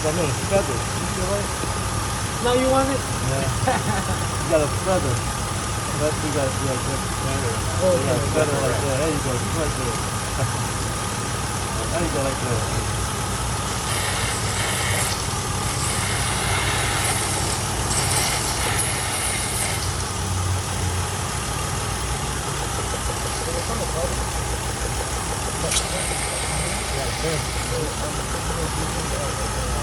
No, feather. You like? Now you want it? Yeah. You got a feather. But you got like that feather. Oh, You got a okay. feather like that. There you go. Right there. There you go like that. Yeah,